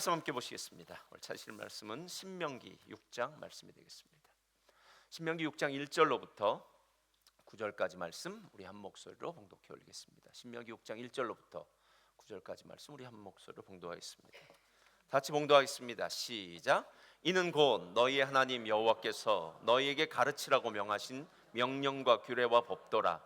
말씀 함께 보시겠습니다. 오늘 찾으실 말씀은 신명기 6장 말씀이 되겠습니다. 신명기 6장 1절로부터 9절까지 말씀 우리 한 목소리로 봉독해 올리겠습니다. 신명기 6장 1절로부터 9절까지 말씀 우리 한 목소리로 봉독하겠습니다. 같이 봉독하겠습니다. 시작. 이는 곧 너희의 하나님 여호와께서 너희에게 가르치라고 명하신 명령과 규례와 법도라.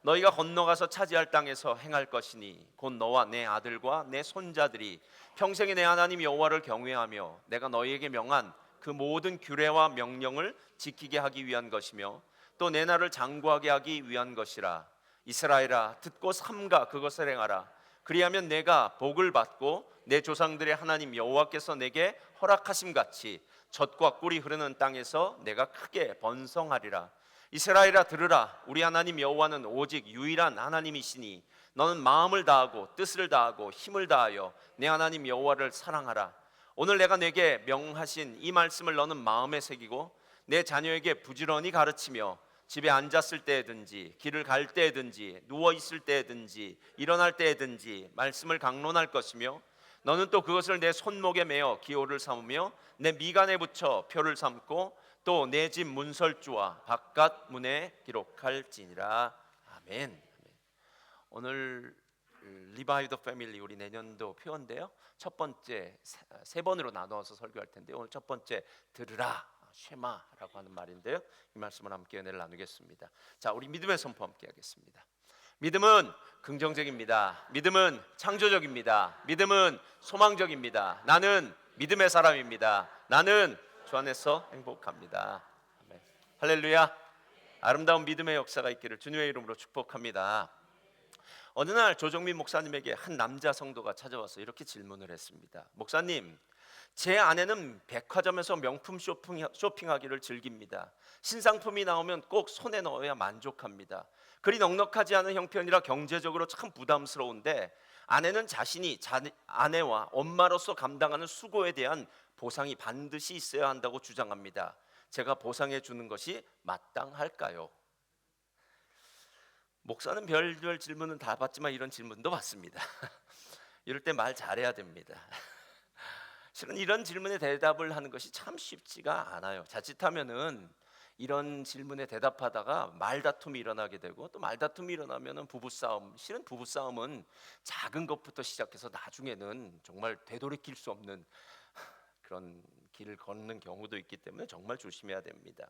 너희가 건너가서 차지할 땅에서 행할 것이니 곧 너와 내 아들과 내 손자들이 평생에 내 하나님 여호와를 경외하며 내가 너희에게 명한 그 모든 규례와 명령을 지키게 하기 위한 것이며 또 내 나를 장구하게 하기 위한 것이라. 이스라엘아, 듣고 삼가 그것을 행하라. 그리하면 내가 복을 받고 내 조상들의 하나님 여호와께서 내게 허락하심 같이 젖과 꿀이 흐르는 땅에서 내가 크게 번성하리라. 이스라엘아, 들으라. 우리 하나님 여호와는 오직 유일한 하나님이시니 너는 마음을 다하고 뜻을 다하고 힘을 다하여 내 하나님 여호와를 사랑하라. 오늘 내가 내게 명하신 이 말씀을 너는 마음에 새기고 내 자녀에게 부지런히 가르치며 집에 앉았을 때든지 길을 갈 때든지 누워 있을 때든지 일어날 때든지 말씀을 강론할 것이며 너는 또 그것을 내 손목에 매어 기호를 삼으며 내 미간에 붙여 표를 삼고 또 내 집 문설주와 바깥 문에 기록할지니라. 아멘. 오늘 리바이 더 패밀리 우리 내년도 표인데요. 첫 번째 세 번으로 나누어서 설교할 텐데 오늘 첫 번째 들으라 쉐마라고 하는 말인데요. 이 말씀을 함께 은혜를 나누겠습니다. 자, 우리 믿음의 선포 함께 하겠습니다. 믿음은 긍정적입니다. 믿음은 창조적입니다. 믿음은 소망적입니다. 나는 믿음의 사람입니다. 나는 주 안에서 행복합니다. 아멘. 할렐루야. 아름다운 믿음의 역사가 있기를 주님의 이름으로 축복합니다. 어느 날 조정민 목사님에게 한 남자 성도가 찾아와서 이렇게 질문을 했습니다. 목사님, 제 아내는 백화점에서 명품 쇼핑하기를 즐깁니다. 신상품이 나오면 꼭 손에 넣어야 만족합니다. 그리 넉넉하지 않은 형편이라 경제적으로 참 부담스러운데 아내는 자신이 아내와 엄마로서 감당하는 수고에 대한 보상이 반드시 있어야 한다고 주장합니다. 제가 보상해 주는 것이 마땅할까요? 목사는 별별 질문은 다 받지만 이런 질문도 받습니다. 이럴 때 말 잘해야 됩니다. 실은 이런 질문에 대답을 하는 것이 참 쉽지가 않아요. 자칫하면은 이런 질문에 대답하다가 말다툼이 일어나게 되고 또 말다툼이 일어나면은 부부싸움. 실은 부부싸움은 작은 것부터 시작해서 나중에는 정말 되돌이킬 수 없는 그런 길을 걷는 경우도 있기 때문에 정말 조심해야 됩니다.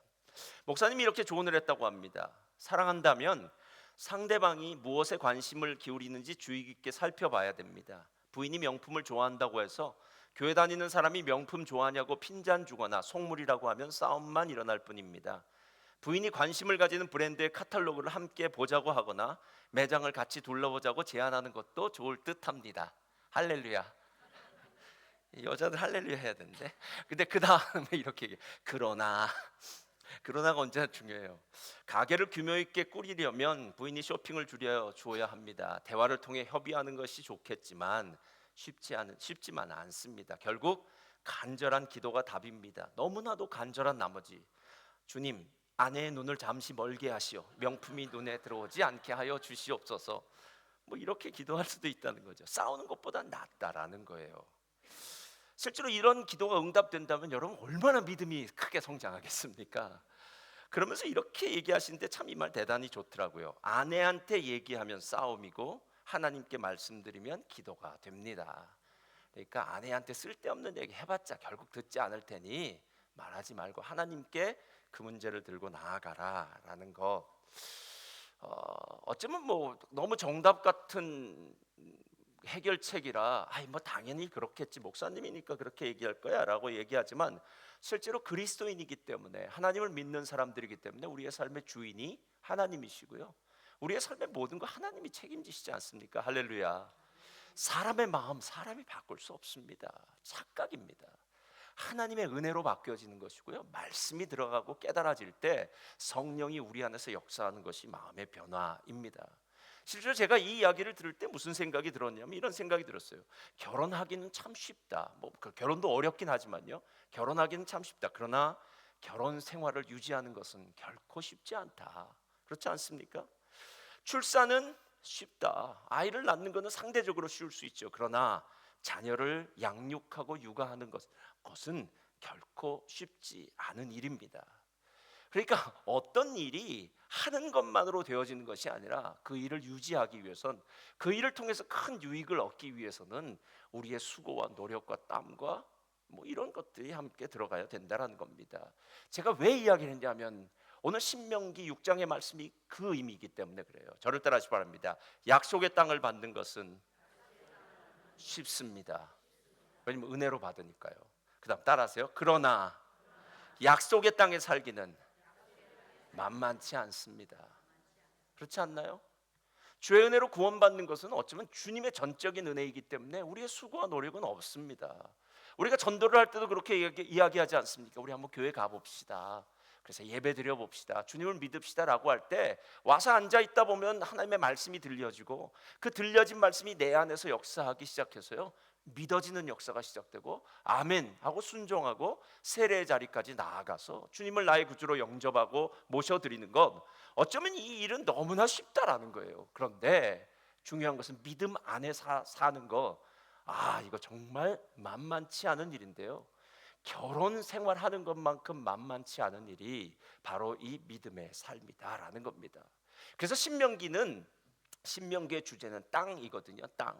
목사님이 이렇게 조언을 했다고 합니다. 사랑한다면 상대방이 무엇에 관심을 기울이는지 주의 깊게 살펴봐야 됩니다. 부인이 명품을 좋아한다고 해서 교회 다니는 사람이 명품 좋아하냐고 핀잔 주거나 속물이라고 하면 싸움만 일어날 뿐입니다. 부인이 관심을 가지는 브랜드의 카탈로그를 함께 보자고 하거나 매장을 같이 둘러보자고 제안하는 것도 좋을 듯합니다. 할렐루야. 여자들 할렐루야 해야 되는데. 근데 그 다음에 이렇게 얘기해. 그러나가 언제나 중요해요. 가게를 규모 있게 꾸리려면 부인이 쇼핑을 줄여 주어야 합니다. 대화를 통해 협의하는 것이 좋겠지만 쉽지만 않습니다. 결국 간절한 기도가 답입니다. 너무나도 간절한 나머지 주님, 아내의 눈을 잠시 멀게 하시오. 명품이 눈에 들어오지 않게 하여 주시옵소서. 뭐 이렇게 기도할 수도 있다는 거죠. 싸우는 것보다 낫다라는 거예요. 실제로 이런 기도가 응답된다면 여러분 얼마나 믿음이 크게 성장하겠습니까? 그러면서 이렇게 얘기하시는데 참 이 말 대단히 좋더라고요. 아내한테 얘기하면 싸움이고 하나님께 말씀드리면 기도가 됩니다. 그러니까 아내한테 쓸데없는 얘기 해봤자 결국 듣지 않을 테니 말하지 말고 하나님께 그 문제를 들고 나아가라라는 거. 어쩌면 뭐 너무 정답 같은 해결책이라 뭐 당연히 그렇겠지, 목사님이니까 그렇게 얘기할 거야 라고 얘기하지만 실제로 그리스도인이기 때문에 하나님을 믿는 사람들이기 때문에 우리의 삶의 주인이 하나님이시고요, 우리의 삶의 모든 거 하나님이 책임지시지 않습니까? 할렐루야. 사람의 마음 사람이 바꿀 수 없습니다. 착각입니다. 하나님의 은혜로 바뀌어지는 것이고요, 말씀이 들어가고 깨달아질 때 성령이 우리 안에서 역사하는 것이 마음의 변화입니다. 실제로 제가 이 이야기를 들을 때 무슨 생각이 들었냐면 이런 생각이 들었어요. 결혼하기는 참 쉽다. 결혼도 어렵긴 하지만요, 결혼하기는 참 쉽다. 그러나 결혼 생활을 유지하는 것은 결코 쉽지 않다. 그렇지 않습니까? 출산은 쉽다. 아이를 낳는 것은 상대적으로 쉬울 수 있죠. 그러나 자녀를 양육하고 육아하는 것은 결코 쉽지 않은 일입니다. 그러니까 어떤 일이 하는 것만으로 되어지는 것이 아니라 그 일을 유지하기 위해선, 그 일을 통해서 큰 유익을 얻기 위해서는 우리의 수고와 노력과 땀과 이런 것들이 함께 들어가야 된다는 겁니다. 제가 왜 이야기를 했냐면 오늘 신명기 6장의 말씀이 그 의미이기 때문에 그래요. 저를 따라하시기 바랍니다. 약속의 땅을 받는 것은 쉽습니다. 왜냐면 은혜로 받으니까요. 그 다음 따라하세요. 그러나 약속의 땅에 살기는 만만치 않습니다. 그렇지 않나요? 주의 은혜로 구원받는 것은 어쩌면 주님의 전적인 은혜이기 때문에 우리의 수고와 노력은 없습니다. 우리가 전도를 할 때도 그렇게 이야기하지 않습니까? 우리 한번 교회 가봅시다. 그래서 예배 드려봅시다. 주님을 믿읍시다 라고 할 때 와서 앉아있다 보면 하나님의 말씀이 들려지고 그 들려진 말씀이 내 안에서 역사하기 시작해서요, 믿어지는 역사가 시작되고 아멘 하고 순종하고 세례의 자리까지 나아가서 주님을 나의 구주로 영접하고 모셔드리는 것, 어쩌면 이 일은 너무나 쉽다라는 거예요. 그런데 중요한 것은 믿음 안에 사는 거, 이거 정말 만만치 않은 일인데요, 결혼 생활하는 것만큼 만만치 않은 일이 바로 이 믿음의 삶이다라는 겁니다. 그래서 신명기의 주제는 땅이거든요. 땅.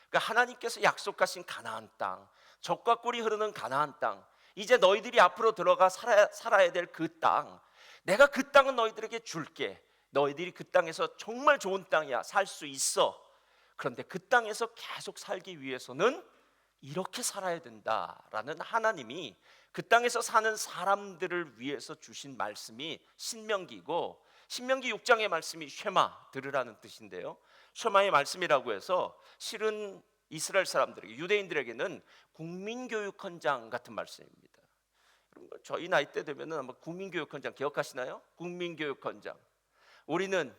그러니까 하나님께서 약속하신 가나안 땅, 젖과 꿀이 흐르는 가나안 땅, 이제 너희들이 앞으로 들어가 살아야 될 그 땅, 내가 그 땅은 너희들에게 줄게. 너희들이 그 땅에서 정말 좋은 땅이야. 살 수 있어. 그런데 그 땅에서 계속 살기 위해서는 이렇게 살아야 된다라는 하나님이 그 땅에서 사는 사람들을 위해서 주신 말씀이 신명기고, 신명기 6장의 말씀이 쉐마, 들으라는 뜻인데요, 쉐마의 말씀이라고 해서 실은 이스라엘 사람들에게, 유대인들에게는 국민교육헌장 같은 말씀입니다. 여러분, 저희 나이 때 되면 아마 국민교육헌장 기억하시나요? 국민교육헌장. 우리는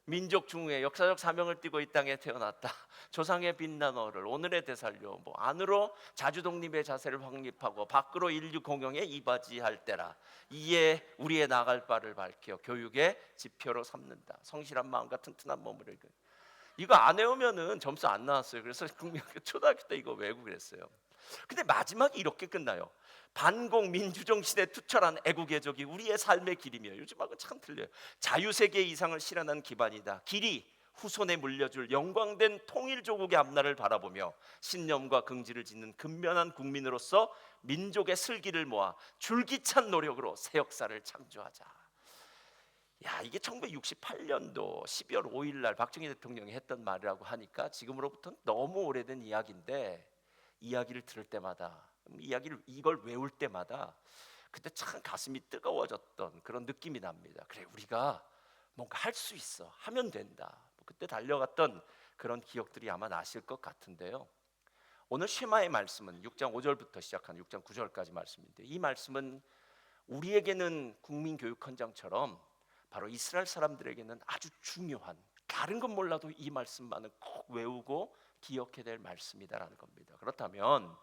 민족 중에 역사적 사명을 띠고 이 땅에 태어났다. 조상의 빛난 어를 오늘의 되살려 안으로 자주독립의 자세를 확립하고 밖으로 인류 공영에 이바지할 때라. 이에 우리의 나갈 바를 밝혀 교육의 지표로 삼는다. 성실한 마음과 튼튼한 몸을. 이거 안 외우면은 점수 안 나왔어요. 그래서 초등학교 때 이거 외우고 그랬어요. 근데 마지막이 이렇게 끝나요. 반공 민주정 시대 투철한 애국애적이 우리의 삶의 길이며, 요즘하고 참 틀려요. 자유세계 이상을 실현한 기반이다. 길이 후손에 물려줄 영광된 통일조국의 앞날을 바라보며 신념과 긍지를 짓는 근면한 국민으로서 민족의 슬기를 모아 줄기찬 노력으로 새 역사를 창조하자. 이게 1968년도 12월 5일 날 박정희 대통령이 했던 말이라고 하니까 지금으로부터는 너무 오래된 이야기인데, 이야기를 들을 때마다, 이걸 외울 때마다 그때 참 가슴이 뜨거워졌던 그런 느낌이 납니다. 그래, 우리가 뭔가 할 수 있어, 하면 된다. 그때 달려갔던 그런 기억들이 아마 나실 것 같은데요. 오늘 쉐마의 말씀은 6장 5절부터 시작한 6장 9절까지 말씀인데, 이 말씀은 우리에게는 국민교육헌장처럼 바로 이스라엘 사람들에게는 아주 중요한, 다른 건 몰라도 이 말씀만은 꼭 외우고 기억해야 될 말씀이다라는 겁니다. 그렇다면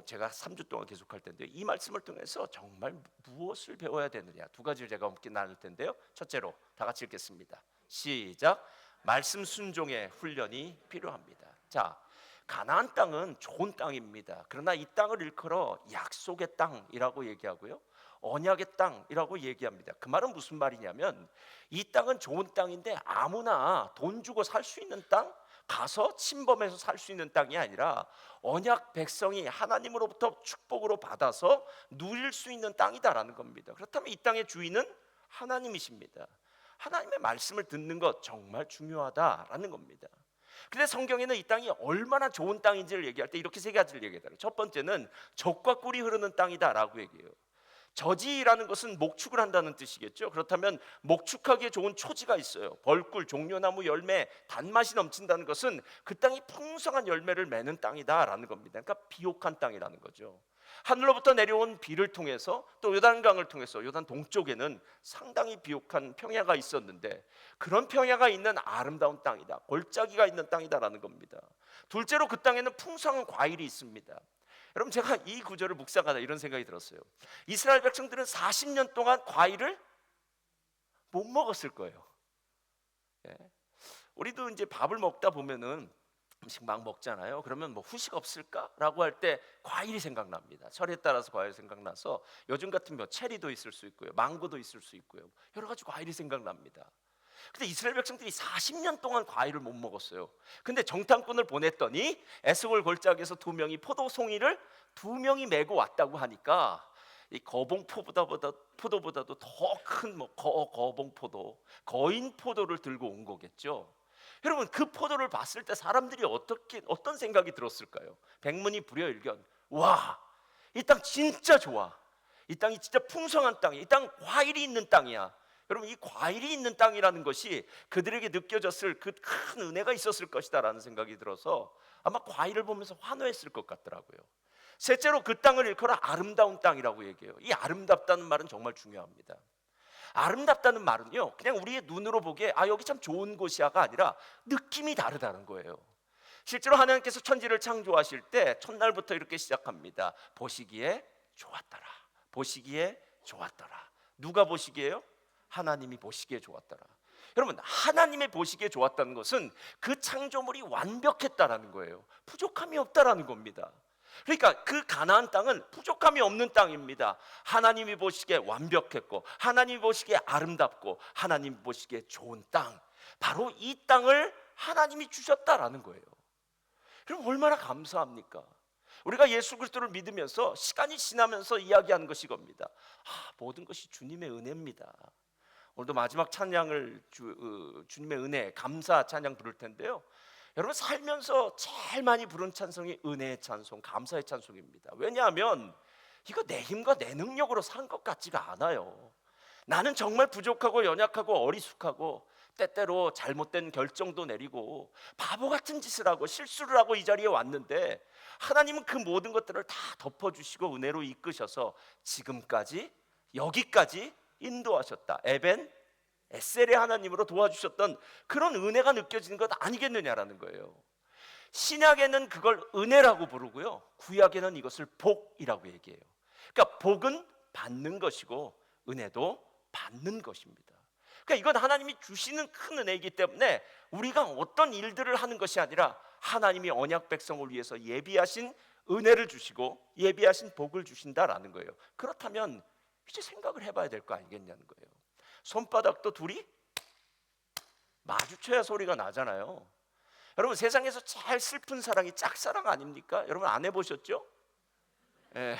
제가 3주 동안 계속할 텐데요, 이 말씀을 통해서 정말 무엇을 배워야 되느냐, 두 가지를 제가 함께 나눌 텐데요. 첫째로 다 같이 읽겠습니다. 시작. 말씀 순종의 훈련이 필요합니다. 자, 가나안 땅은 좋은 땅입니다. 그러나 이 땅을 일컬어 약속의 땅이라고 얘기하고요, 언약의 땅이라고 얘기합니다. 그 말은 무슨 말이냐면, 이 땅은 좋은 땅인데 아무나 돈 주고 살 수 있는 땅, 가서 침범해서 살 수 있는 땅이 아니라 언약 백성이 하나님으로부터 축복으로 받아서 누릴 수 있는 땅이다라는 겁니다. 그렇다면 이 땅의 주인은 하나님이십니다. 하나님의 말씀을 듣는 것 정말 중요하다라는 겁니다. 근데 성경에는 이 땅이 얼마나 좋은 땅인지를 얘기할 때 이렇게 세 가지를 얘기해요. 첫 번째는 젖과 꿀이 흐르는 땅이다라고 얘기해요. 저지라는 것은 목축을 한다는 뜻이겠죠. 그렇다면 목축하기에 좋은 초지가 있어요. 벌꿀, 종려나무 열매, 단맛이 넘친다는 것은 그 땅이 풍성한 열매를 맺는 땅이다라는 겁니다. 그러니까 비옥한 땅이라는 거죠. 하늘로부터 내려온 비를 통해서, 또 요단강을 통해서 요단 동쪽에는 상당히 비옥한 평야가 있었는데, 그런 평야가 있는 아름다운 땅이다, 골짜기가 있는 땅이다라는 겁니다. 둘째로 그 땅에는 풍성한 과일이 있습니다. 여러분, 제가 이 구절을 묵상하다 이런 생각이 들었어요. 이스라엘 백성들은 40년 동안 과일을 못 먹었을 거예요. 우리도 이제 밥을 먹다 보면은 음식 막 먹잖아요. 그러면 뭐 후식 없을까라고 할 때 과일이 생각납니다. 철에 따라서 과일 생각나서 요즘 같은 뭐 체리도 있을 수 있고요, 망고도 있을 수 있고요, 여러 가지 과일이 생각납니다. 근데 이스라엘 백성들이 40년 동안 과일을 못 먹었어요. 근데 정탐꾼을 보냈더니 에스골 골짜기에서 두 명이 포도송이를 두 명이 메고 왔다고 하니까 이 포도보다도 더 큰 뭐 거봉포도, 거인 포도를 들고 온 거겠죠. 여러분, 그 포도를 봤을 때 사람들이 어떤 생각이 들었을까요? 백문이 불여일견. 와, 이 땅 진짜 좋아. 이 땅이 진짜 풍성한 땅이야. 이 땅 과일이 있는 땅이야. 여러분, 이 과일이 있는 땅이라는 것이 그들에게 느껴졌을 그 큰 은혜가 있었을 것이다라는 생각이 들어서 아마 과일을 보면서 환호했을 것 같더라고요. 셋째로 그 땅을 일컬어 아름다운 땅이라고 얘기해요. 이 아름답다는 말은 정말 중요합니다. 아름답다는 말은요, 그냥 우리의 눈으로 보기에 여기 참 좋은 곳이야가 아니라 느낌이 다르다는 거예요. 실제로 하나님께서 천지를 창조하실 때 첫날부터 이렇게 시작합니다. 보시기에 좋았더라. 보시기에 좋았더라. 누가 보시기에요? 하나님이 보시기에 좋았더라. 여러분, 하나님의 보시기에 좋았다는 것은 그 창조물이 완벽했다라는 거예요. 부족함이 없다라는 겁니다. 그러니까 그 가나안 땅은 부족함이 없는 땅입니다. 하나님이 보시기에 완벽했고, 하나님이 보시기에 아름답고, 하나님이 보시기에 좋은 땅, 바로 이 땅을 하나님이 주셨다라는 거예요. 그럼 얼마나 감사합니까? 우리가 예수 그리스도를 믿으면서 시간이 지나면서 이야기하는 것이 이겁니다. 모든 것이 주님의 은혜입니다. 오늘도 마지막 찬양을 주님의 은혜, 감사 찬양 부를 텐데요, 여러분, 살면서 제일 많이 부른 찬송이 은혜의 찬송, 감사의 찬송입니다. 왜냐하면 이거 내 힘과 내 능력으로 산 것 같지가 않아요. 나는 정말 부족하고 연약하고 어리숙하고 때때로 잘못된 결정도 내리고 바보 같은 짓을 하고 실수를 하고 이 자리에 왔는데, 하나님은 그 모든 것들을 다 덮어주시고 은혜로 이끄셔서 지금까지 여기까지 인도하셨다. 에셀의 하나님으로 도와주셨던 그런 은혜가 느껴지는 것 아니겠느냐라는 거예요. 신약에는 그걸 은혜라고 부르고요, 구약에는 이것을 복이라고 얘기해요. 그러니까 복은 받는 것이고 은혜도 받는 것입니다. 그러니까 이건 하나님이 주시는 큰 은혜이기 때문에 우리가 어떤 일들을 하는 것이 아니라 하나님이 언약 백성을 위해서 예비하신 은혜를 주시고 예비하신 복을 주신다라는 거예요. 그렇다면 이제 생각을 해봐야 될 거 아니겠냐는 거예요. 손바닥도 둘이 마주쳐야 소리가 나잖아요. 여러분, 세상에서 제일 슬픈 사랑이 짝사랑 아닙니까? 여러분, 안 해보셨죠? 예.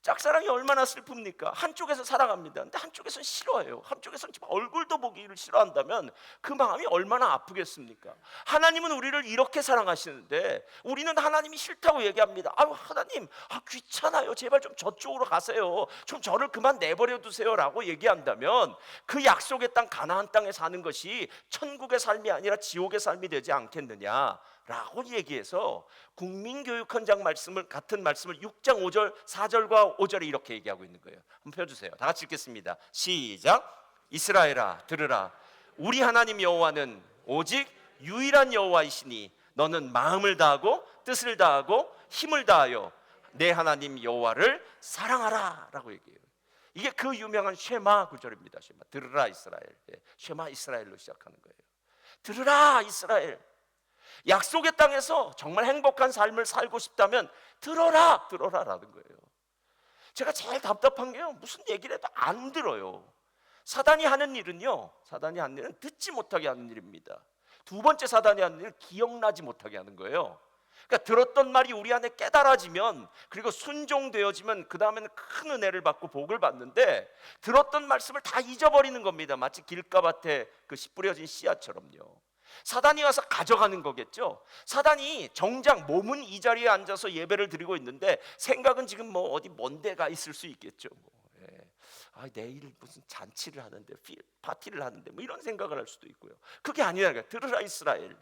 짝사랑이 얼마나 슬픕니까? 한쪽에서 사랑합니다. 근데 한쪽에서는 싫어해요. 한쪽에서는 얼굴도 보기를 싫어한다면 그 마음이 얼마나 아프겠습니까? 하나님은 우리를 이렇게 사랑하시는데 우리는 하나님이 싫다고 얘기합니다. 하나님, 귀찮아요. 제발 좀 저쪽으로 가세요. 좀 저를 그만 내버려 두세요 라고 얘기한다면 그 약속의 땅 가나안 땅에 사는 것이 천국의 삶이 아니라 지옥의 삶이 되지 않겠느냐 라고 얘기해서 국민교육헌장 같은 말씀을 6장 5절 4절과 5절에 이렇게 얘기하고 있는 거예요. 한번 펴주세요. 다 같이 읽겠습니다. 시작. 이스라엘아 들으라. 우리 하나님 여호와는 오직 유일한 여호와이시니 너는 마음을 다하고 뜻을 다하고 힘을 다하여 내 하나님 여호와를 사랑하라 라고 얘기해요. 이게 그 유명한 쉐마 구절입니다. 쉐마, 들으라 이스라엘. 쉐마 이스라엘로 시작하는 거예요. 들으라 이스라엘. 약속의 땅에서 정말 행복한 삶을 살고 싶다면 들어라라는 거예요. 제가 제일 답답한 게요, 무슨 얘기를 해도 안 들어요. 사단이 하는 일은 듣지 못하게 하는 일입니다. 두 번째 사단이 하는 일은 기억나지 못하게 하는 거예요. 그러니까 들었던 말이 우리 안에 깨달아지면, 그리고 순종되어지면 그 다음에는 큰 은혜를 받고 복을 받는데, 들었던 말씀을 다 잊어버리는 겁니다. 마치 길가밭에 그 씨 뿌려진 씨앗처럼요. 사단이 와서 가져가는 거겠죠. 사단이 정작 몸은 이 자리에 앉아서 예배를 드리고 있는데 생각은 지금 뭐 어디 먼 데 가 있을 수 있겠죠. 내일 무슨 잔치를 하는데, 파티를 하는데, 뭐 이런 생각을 할 수도 있고요. 그게 아니라 들으라 이스라엘.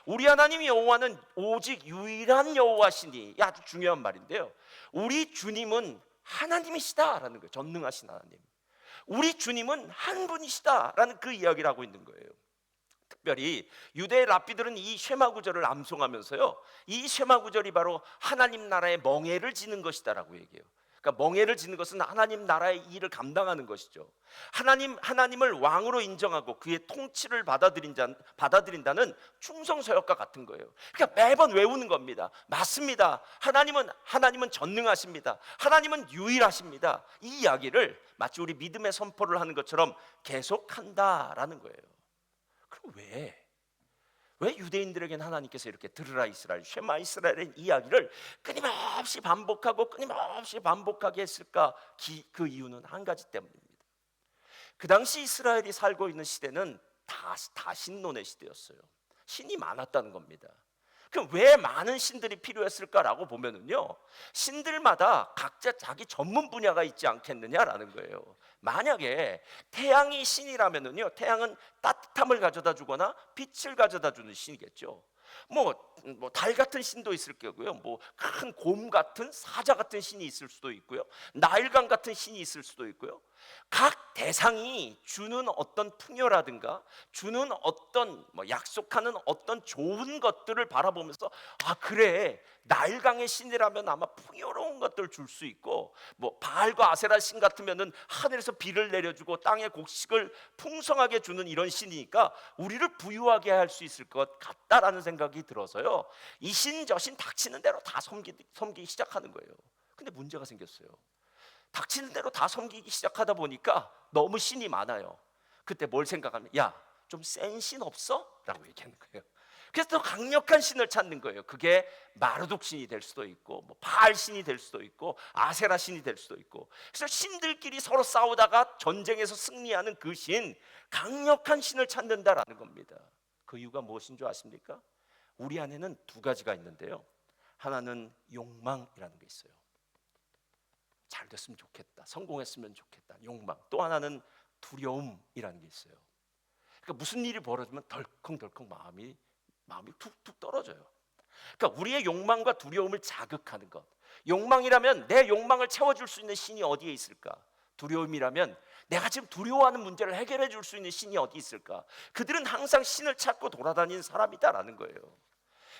우리 하나님 여호와는 오직 유일한 여호와시니. 아주 중요한 말인데요, 우리 주님은 하나님이시다라는 거예요. 전능하신 하나님. 우리 주님은 한 분이시다라는 그 이야기를 하고 있는 거예요. 특별히 유대의 랍비들은 이 쉐마 구절을 암송하면서요, 이 쉐마 구절이 바로 하나님 나라의 멍에를 지는 것이다라고 얘기해요. 그러니까 멍에를 지는 것은 하나님 나라의 일을 감당하는 것이죠. 하나님을 왕으로 인정하고 그의 통치를 받아들인다는 충성서역과 같은 거예요. 그러니까 매번 외우는 겁니다. 맞습니다. 하나님은 전능하십니다. 하나님은 유일하십니다. 이 이야기를 마치 우리 믿음의 선포를 하는 것처럼 계속한다라는 거예요. 그럼 왜 유대인들에게는 하나님께서 이렇게 들으라 이스라엘, 쉐마 이스라엘의 이야기를 끊임없이 반복하게 했을까? 그 이유는 한 가지 때문입니다. 그 당시 이스라엘이 살고 있는 시대는 다 신론의 시대였어요. 신이 많았다는 겁니다. 그럼 왜 많은 신들이 필요했을까라고 보면은요, 신들마다 각자 자기 전문 분야가 있지 않겠느냐라는 거예요. 만약에 태양이 신이라면은요, 태양은 따뜻함을 가져다 주거나 빛을 가져다 주는 신이겠죠. 뭐 달 같은 신도 있을 거고요. 뭐 큰 곰 같은 사자 같은 신이 있을 수도 있고요. 나일강 같은 신이 있을 수도 있고요. 각 대상이 주는 어떤 풍요라든가 주는 어떤 약속하는 어떤 좋은 것들을 바라보면서 그래, 나일강의 신이라면 아마 풍요로운 것들을 줄 수 있고, 뭐 바알과 아세라 신 같으면은 하늘에서 비를 내려주고 땅의 곡식을 풍성하게 주는 이런 신이니까 우리를 부유하게 할 수 있을 것 같다라는 생각이 들어서요, 이 신 저 신 닥치는 대로 다 섬기기 시작하는 거예요. 근데 문제가 생겼어요. 닥치는 대로 다 섬기기 시작하다 보니까 너무 신이 많아요. 그때 뭘 생각하면, 야, 좀 센 신 없어? 라고 얘기하는 거예요. 그래서 더 강력한 신을 찾는 거예요. 그게 마르둑 신이 될 수도 있고, 뭐 바알 신이 될 수도 있고, 아세라 신이 될 수도 있고. 그래서 신들끼리 서로 싸우다가 전쟁에서 승리하는 그 신, 강력한 신을 찾는다라는 겁니다. 그 이유가 무엇인 줄 아십니까? 우리 안에는 두 가지가 있는데요, 하나는 욕망이라는 게 있어요. 잘 됐으면 좋겠다, 성공했으면 좋겠다, 욕망. 또 하나는 두려움이라는 게 있어요. 그러니까 무슨 일이 벌어지면 덜컹덜컹 마음이 툭툭 떨어져요. 그러니까 우리의 욕망과 두려움을 자극하는 것. 욕망이라면 내 욕망을 채워줄 수 있는 신이 어디에 있을까? 두려움이라면 내가 지금 두려워하는 문제를 해결해 줄 수 있는 신이 어디 있을까? 그들은 항상 신을 찾고 돌아다니는 사람이다라는 거예요.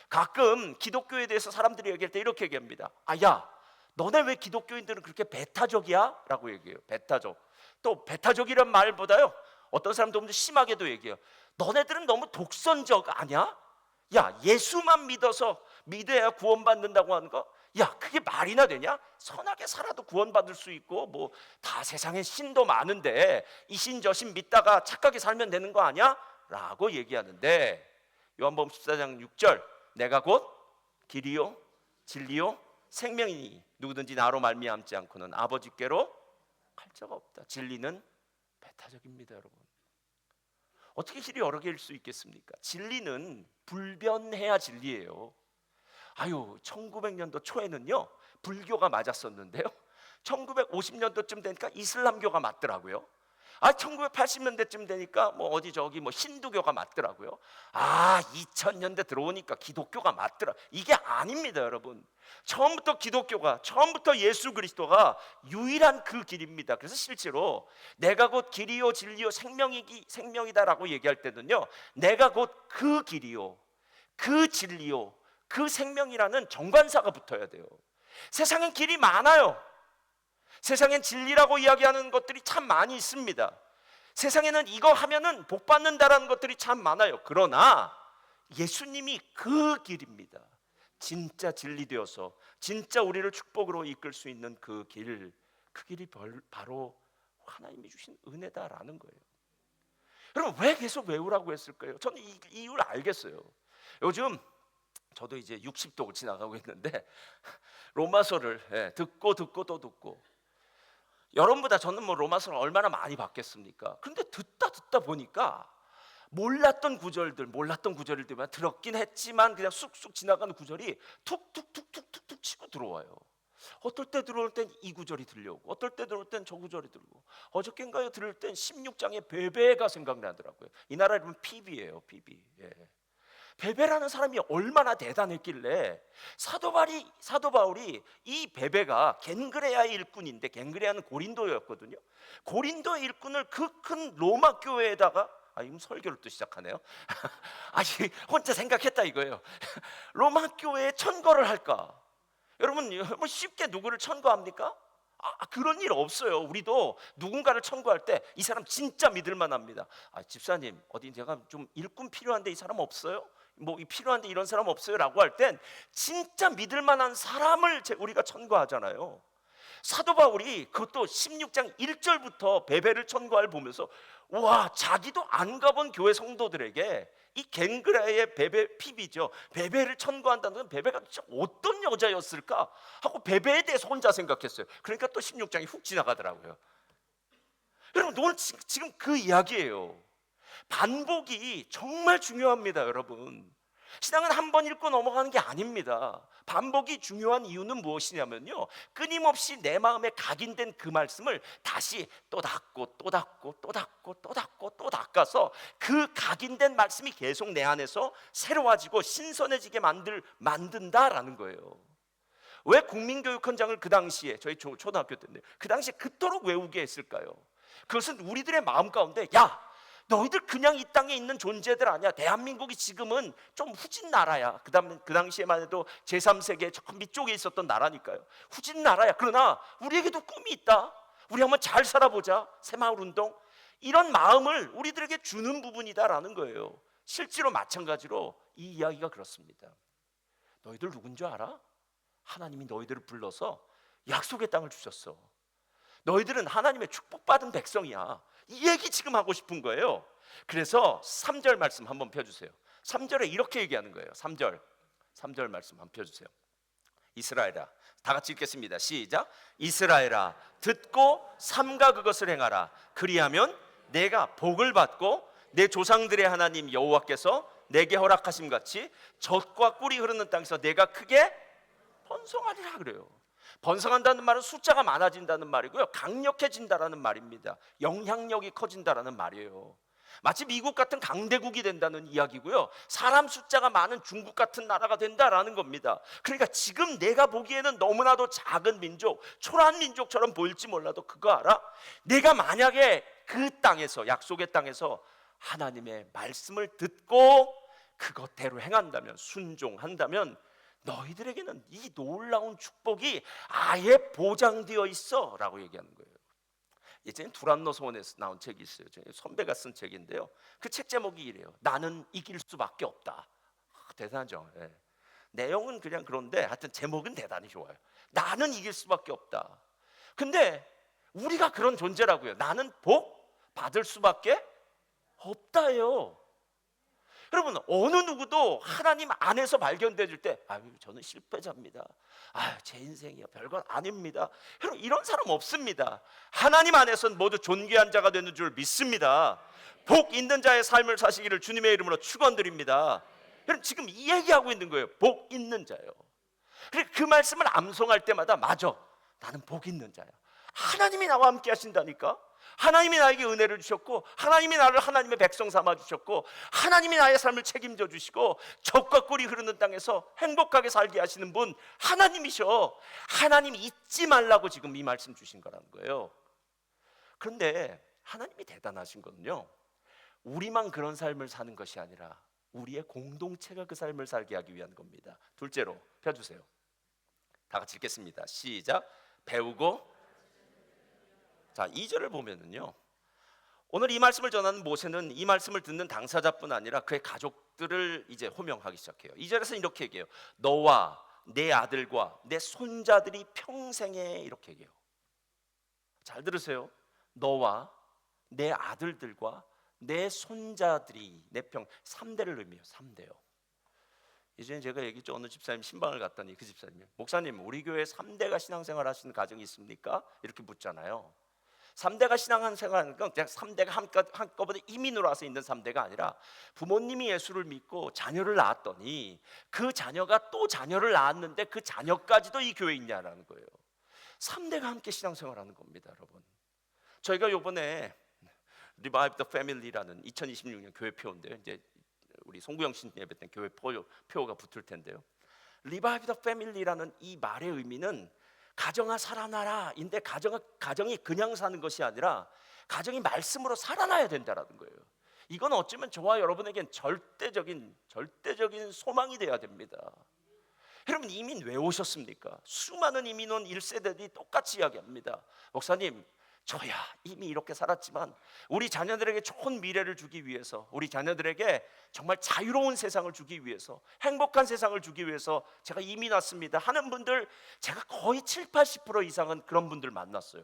가끔 기독교에 대해서 사람들이 얘기할 때 이렇게 얘기합니다. 야, 너네 왜 기독교인들은 그렇게 배타적이야? 라고 얘기해요. 배타적. 또 배타적이란 말보다요, 어떤 사람도 좀 심하게도 얘기해요. 너네들은 너무 독선적 아니야? 야, 예수만 믿어야 구원받는다고 하는 거? 야, 그게 말이나 되냐? 선하게 살아도 구원받을 수 있고, 뭐 다 세상에 신도 많은데 이 신 저 신 믿다가 착하게 살면 되는 거 아니야? 라고 얘기하는데, 요한복음 14장 6절, 내가 곧 길이요 진리요 생명이니 누구든지 나로 말미암지 않고는 아버지께로 갈 자가 없다. 진리는 배타적입니다, 여러분. 어떻게 길이 여러 개일 수 있겠습니까? 진리는 불변해야 진리예요. 1900년도 초에는요, 불교가 맞았었는데요, 1950년도쯤 되니까 이슬람교가 맞더라고요. 1980년대쯤 되니까 힌두교가 맞더라고요. 2000년대 들어오니까 기독교가 맞더라. 이게 아닙니다, 여러분. 처음부터 예수 그리스도가 유일한 그 길입니다. 그래서 실제로 내가 곧 길이요 진리요 생명이다라고 얘기할 때는요, 내가 곧 그 길이요 그 진리요 그 생명이라는 정관사가 붙어야 돼요. 세상엔 길이 많아요. 세상엔 진리라고 이야기하는 것들이 참 많이 있습니다. 세상에는 이거 하면은 복 받는다라는 것들이 참 많아요. 그러나 예수님이 그 길입니다. 진짜 진리 되어서 진짜 우리를 축복으로 이끌 수 있는 그 길이 바로 하나님이 주신 은혜다라는 거예요. 여러분, 왜 계속 외우라고 했을까요? 저는 이 이유를 알겠어요. 요즘 저도 이제 60독을 지나가고 있는데 로마서를 듣고 또 듣고, 여러분보다 저는 로마서를 얼마나 많이 봤겠습니까? 그런데 듣다 보니까 몰랐던 구절이 되면 들었긴 했지만 그냥 쑥쑥 지나가는 구절이 툭툭툭툭툭툭 치고 들어와요. 어떨 때 들어올 땐 이 구절이 들려오고, 어떨 때 들어올 땐 저 구절이 들고, 어저께인가요 들을 땐 16장의 베베가 생각나더라고요. 이 나라 이름은 피비예요, 피비. 베베라는 사람이 얼마나 대단했길래 사도 바울이 이 베베가 겐그레아의 일꾼인데, 겐그레아는 고린도였거든요. 고린도의 일꾼을 그 큰 로마 교회에다가, 설교를 또 시작하네요. 혼자 생각했다 이거예요. 로마 교회에 천거를 할까? 여러분, 쉽게 누구를 천거합니까? 그런 일 없어요. 우리도 누군가를 청구할 때 이 사람 진짜 믿을 만합니다. 집사님, 어디 제가 좀 일꾼 필요한데 이 사람 없어요? 뭐 필요한데 이런 사람 없어요? 라고 할 땐 진짜 믿을 만한 사람을 우리가 청구하잖아요. 사도 바울이 그것도 16장 1절부터 베베를 천거할 보면서 와, 자기도 안 가본 교회 성도들에게 이 갱그라의 베베 피비죠, 베베를 천거한다는 건 베베가 진짜 어떤 여자였을까 하고 베베에 대해서 혼자 생각했어요. 그러니까 또 16장이 훅 지나가더라고요. 여러분, 오늘 지금 그 이야기예요. 반복이 정말 중요합니다. 여러분, 신앙은 한 번 읽고 넘어가는 게 아닙니다. 반복이 중요한 이유는 무엇이냐면요, 끊임없이 내 마음에 각인된 그 말씀을 다시 또 닦고 또 닦고 또 닦고 또 닦고 또 닦아서 그 각인된 말씀이 계속 내 안에서 새로워지고 신선해지게 만든다라는 거예요. 왜 국민교육헌장을 그 당시에, 저희 초등학교 때인데 그 당시에 그토록 외우게 했을까요? 그것은 우리들의 마음 가운데, 야, 너희들 그냥 이 땅에 있는 존재들 아니야. 대한민국이 지금은 좀 후진 나라야. 그 당시에만 해도 제3세계 저 밑쪽에 있었던 나라니까요. 후진 나라야. 그러나 우리에게도 꿈이 있다. 우리 한번 잘 살아보자. 새마을운동, 이런 마음을 우리들에게 주는 부분이다라는 거예요. 실제로 마찬가지로 이 이야기가 그렇습니다. 너희들 누군 줄 알아? 하나님이 너희들을 불러서 약속의 땅을 주셨어. 너희들은 하나님의 축복받은 백성이야. 이 얘기 지금 하고 싶은 거예요. 그래서 3절 말씀 한번 펴주세요. 3절에 이렇게 얘기하는 거예요. 3절 말씀 한번 펴주세요. 이스라엘아, 다 같이 읽겠습니다. 시작. 이스라엘아, 듣고 삼가 그것을 행하라. 그리하면 내가 복을 받고 내 조상들의 하나님 여호와께서 내게 허락하심 같이 젖과 꿀이 흐르는 땅에서 내가 크게 번성하리라 그래요. 번성한다는 말은 숫자가 많아진다는 말이고요, 강력해진다라는 말입니다. 영향력이 커진다라는 말이에요. 마치 미국 같은 강대국이 된다는 이야기고요, 사람 숫자가 많은 중국 같은 나라가 된다라는 겁니다. 그러니까 지금 내가 보기에는 너무나도 작은 민족, 초라한 민족처럼 보일지 몰라도 그거 알아? 내가 만약에 그 땅에서, 약속의 땅에서 하나님의 말씀을 듣고 그것대로 행한다면, 순종한다면 너희들에게는 이 놀라운 축복이 아예 보장되어 있어 라고 얘기하는 거예요. 예전에 두란노 소원에서 나온 책이 있어요. 선배가 쓴 책인데요, 그 책 제목이 이래요. 나는 이길 수밖에 없다. 대단하죠. 네. 내용은 그냥 그런데 하여튼 제목은 대단히 좋아요. 나는 이길 수밖에 없다. 근데 우리가 그런 존재라고요. 나는 복 받을 수밖에 없다예요. 여러분, 어느 누구도 하나님 안에서 발견되질 때 저는 실패자입니다. 제 인생이요, 별건 아닙니다. 여러분, 이런 사람 없습니다. 하나님 안에서는 모두 존귀한 자가 되는 줄 믿습니다. 복 있는 자의 삶을 사시기를 주님의 이름으로 축원드립니다. 여러분, 지금 이 얘기하고 있는 거예요. 복 있는 자요. 그 말씀을 암송할 때마다 맞아, 나는 복 있는 자야. 하나님이 나와 함께 하신다니까. 하나님이 나에게 은혜를 주셨고, 하나님이 나를 하나님의 백성 삼아 주셨고, 하나님이 나의 삶을 책임져 주시고, 젖과 꿀이 흐르는 땅에서 행복하게 살게 하시는 분 하나님이셔. 하나님 잊지 말라고 지금 이 말씀 주신 거라는 거예요. 그런데 하나님이 대단하신 거는요, 우리만 그런 삶을 사는 것이 아니라 우리의 공동체가 그 삶을 살게 하기 위한 겁니다. 둘째로 펴주세요. 다 같이 읽겠습니다. 시작. 배우고. 자, 2절을 보면은요, 오늘 이 말씀을 전하는 모세는 이 말씀을 듣는 당사자뿐 아니라 그의 가족들을 이제 호명하기 시작해요. 2절에서 이렇게 얘기해요. 너와 내 아들과 내 손자들이 평생에, 이렇게 얘기해요. 잘 들으세요. 너와 내 아들들과 내 손자들이, 내 3대를 의미해요. 3대요. 예전에 제가 얘기했죠. 어느 집사님 신방을 갔더니 그 집사님이, 목사님, 우리 교회 3대가 신앙생활 하시는 가정이 있습니까? 이렇게 묻잖아요. 3대가 신앙생활하는 건 그냥 3대가 한꺼번에 이민으로 와서 있는 3대가 아니라 부모님이 예수를 믿고 자녀를 낳았더니 그 자녀가 또 자녀를 낳았는데 그 자녀까지도 이 교회에 있냐라는 거예요. 3대가 함께 신앙생활하는 겁니다, 여러분. 저희가 요번에 Revive the Family라는 2026년 교회 표인데요, 이제 우리 송구영 신 예배 때 교회 표가 붙을 텐데요, Revive the Family라는 이 말의 의미는 가정아 살아나라인데, 가정이 그냥 사는 것이 아니라 가정이 말씀으로 살아나야 된다라는 거예요. 이건 어쩌면 저와 여러분에겐 절대적인 소망이 돼야 됩니다. 여러분, 이민 왜 오셨습니까? 수많은 이민 온 1세대들이 똑같이 이야기합니다. 목사님, 저야 이미 이렇게 살았지만 우리 자녀들에게 좋은 미래를 주기 위해서, 우리 자녀들에게 정말 자유로운 세상을 주기 위해서, 행복한 세상을 주기 위해서 제가 이민 왔습니다 하는 분들, 제가 거의 70~80% 이상은 그런 분들 만났어요.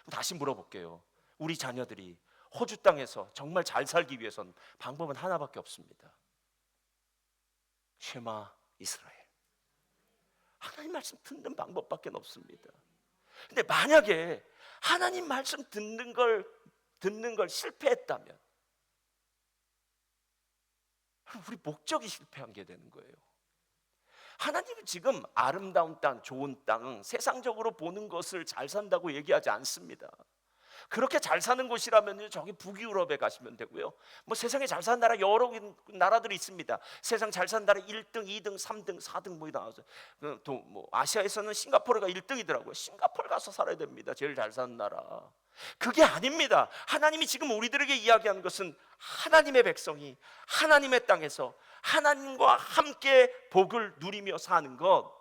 다시 물어볼게요. 우리 자녀들이 호주 땅에서 정말 잘 살기 위해서는 방법은 하나밖에 없습니다. 쉐마 이스라엘, 하나님 말씀 듣는 방법밖에 없습니다. 근데 만약에 하나님 말씀 듣는 걸 실패했다면 우리 목적이 실패한 게 되는 거예요. 하나님은 지금 아름다운 땅, 좋은 땅, 세상적으로 보는 것을 잘 산다고 얘기하지 않습니다. 그렇게 잘 사는 곳이라면 저기 북유럽에 가시면 되고요. 뭐 세상에 잘 사는 나라 여러 나라들이 있습니다. 세상 잘 사는 나라 1등, 2등, 3등, 4등 뭐 나와서 또 뭐 아시아에서는 싱가포르가 1등이더라고요. 싱가포르 가서 살아야 됩니다. 제일 잘 사는 나라. 그게 아닙니다. 하나님이 지금 우리들에게 이야기하는 것은 하나님의 백성이 하나님의 땅에서 하나님과 함께 복을 누리며 사는 것.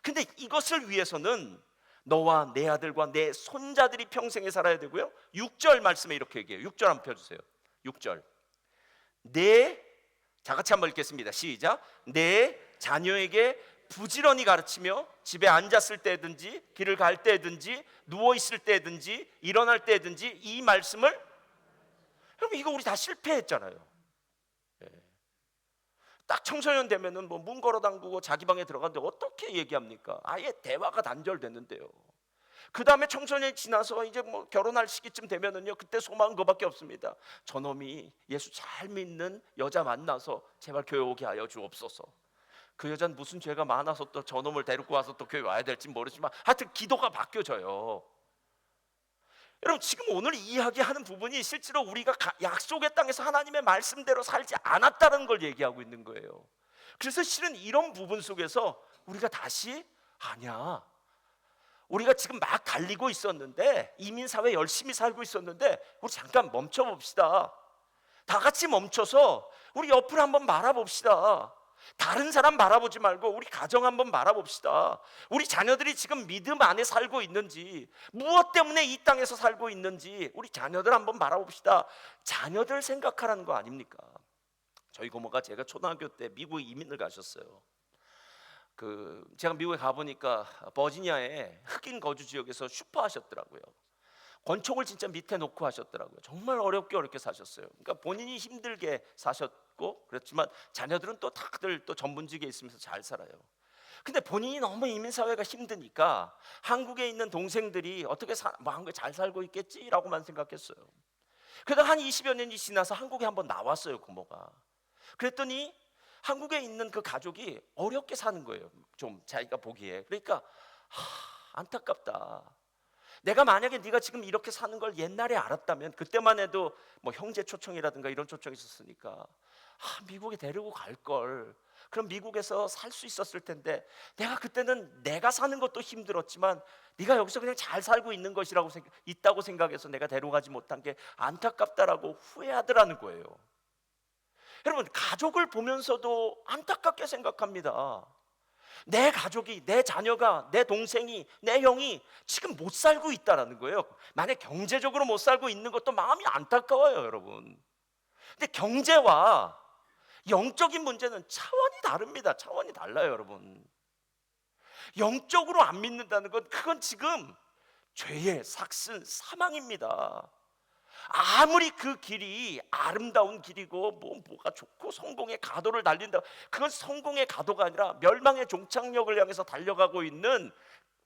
근데 이것을 위해서는 너와 내 아들과 내 손자들이 평생에 살아야 되고요. 6절 말씀에 이렇게 얘기해요. 6절 한번 펴주세요. 6절. 다 같이 한번 읽겠습니다. 시작. 내 자녀에게 부지런히 가르치며 집에 앉았을 때든지 길을 갈 때든지 누워 있을 때든지 일어날 때든지 이 말씀을. 여러분, 이거 우리 다 실패했잖아요. 딱 청소년 되면은 뭐 문 걸어 담그고 자기 방에 들어갔는데 어떻게 얘기합니까? 아예 대화가 단절됐는데요. 그 다음에 청소년이 지나서 이제 뭐 결혼할 시기쯤 되면은요, 그때 소망은 그밖에 없습니다. 저놈이 예수 잘 믿는 여자 만나서 제발 교회 오게 하여 주옵소서. 그 여자는 무슨 죄가 많아서 또 저놈을 데리고 와서 또 교회 와야 될지 모르지만 하여튼 기도가 바뀌어져요. 여러분, 지금 오늘 이야기하는 부분이 실제로 우리가 약속의 땅에서 하나님의 말씀대로 살지 않았다는 걸 얘기하고 있는 거예요. 그래서 실은 이런 부분 속에서 우리가 다시, 아니야, 우리가 지금 막 달리고 있었는데, 이민사회 열심히 살고 있었는데 우리 잠깐 멈춰봅시다. 다 같이 멈춰서 우리 옆을 한번 바라봅시다. 다른 사람 바라보지 말고 우리 가정 한번 바라봅시다. 우리 자녀들이 지금 믿음 안에 살고 있는지, 무엇 때문에 이 땅에서 살고 있는지 우리 자녀들 한번 바라봅시다. 자녀들 생각하라는 거 아닙니까? 저희 고모가 제가 초등학교 때 미국에 이민을 가셨어요. 제가 미국에 가보니까 버지니아의 흑인 거주 지역에서 슈퍼 하셨더라고요. 권총을 진짜 밑에 놓고 하셨더라고요. 정말 어렵게 사셨어요. 그러니까 본인이 힘들게 사셨고 그렇지만 자녀들은 또 다들 또 전문직에 있으면서 잘 살아요. 근데 본인이 너무 이민사회가 힘드니까 한국에 있는 동생들이 어떻게 뭐 한국에 잘 살고 있겠지라고만 생각했어요. 그러다 한 20여 년이 지나서 한국에 한번 나왔어요, 고모가. 그랬더니 한국에 있는 그 가족이 어렵게 사는 거예요. 좀 자기가 보기에. 그러니까 안타깝다. 내가 만약에 네가 지금 이렇게 사는 걸 옛날에 알았다면, 그때만 해도 뭐 형제 초청이라든가 이런 초청이 있었으니까 미국에 데리고 갈 걸. 그럼 미국에서 살 수 있었을 텐데, 내가 그때는 내가 사는 것도 힘들었지만 네가 여기서 그냥 잘 살고 있는 것이라고 있다고 생각해서 내가 데려가지 못한 게 안타깝다라고 후회하더라는 거예요. 여러분, 가족을 보면서도 안타깝게 생각합니다. 내 가족이, 내 자녀가, 내 동생이, 내 형이 지금 못 살고 있다라는 거예요. 만약 경제적으로 못 살고 있는 것도 마음이 안타까워요, 여러분. 근데 경제와 영적인 문제는 차원이 다릅니다. 차원이 달라요, 여러분. 영적으로 안 믿는다는 건 그건 지금 죄의 삭슨, 사망입니다. 아무리 그 길이 아름다운 길이고 뭐가 좋고 성공의 가도를 달린다, 그건 성공의 가도가 아니라 멸망의 종착역을 향해서 달려가고 있는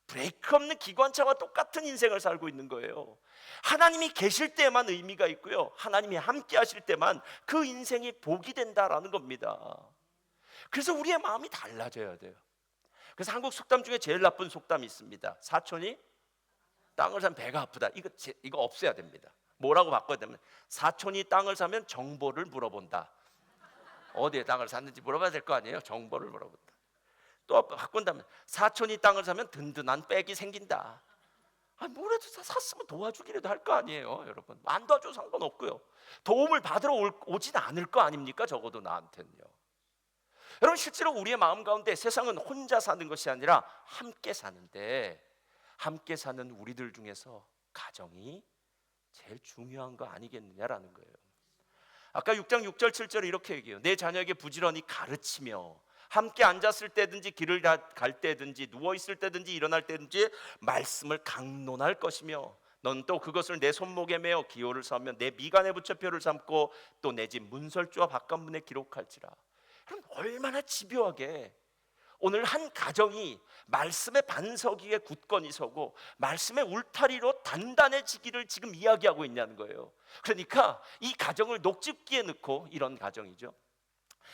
브레이크 없는 기관차와 똑같은 인생을 살고 있는 거예요. 하나님이 계실 때만 의미가 있고요, 하나님이 함께 하실 때만 그 인생이 복이 된다라는 겁니다. 그래서 우리의 마음이 달라져야 돼요. 그래서 한국 속담 중에 제일 나쁜 속담이 있습니다. 사촌이 땅을 사면 배가 아프다. 이거 없애야 됩니다. 뭐라고 바꿔야 되면, 사촌이 땅을 사면 정보를 물어본다. 어디에 땅을 샀는지 물어봐야 될 거 아니에요. 정보를 물어본다. 또 바꾼다면, 사촌이 땅을 사면 든든한 백이 생긴다. 뭐라도 샀으면 도와주기라도 할 거 아니에요, 여러분. 안 도와줘도 상관없고요. 도움을 받으러 오진 않을 거 아닙니까? 적어도 나한테는요. 여러분, 실제로 우리의 마음 가운데 세상은 혼자 사는 것이 아니라 함께 사는데, 함께 사는 우리들 중에서 가정이 제일 중요한 거 아니겠느냐라는 거예요. 아까 6장 6절 7절에 이렇게 얘기해요. 내 자녀에게 부지런히 가르치며 함께 앉았을 때든지 길을 갈 때든지 누워 있을 때든지 일어날 때든지 말씀을 강론할 것이며 넌 또 그것을 내 손목에 메어 기호를 삼으며 내 미간에 붙여 표를 삼고 또 내 집 문설주와 바깥문에 기록할지라. 그럼 얼마나 집요하게 오늘 한 가정이 말씀의 반석 위에 굳건히 서고 말씀의 울타리로 단단해지기를 지금 이야기하고 있냐는 거예요. 그러니까 이 가정을 녹즙기에 넣고, 이런 가정이죠.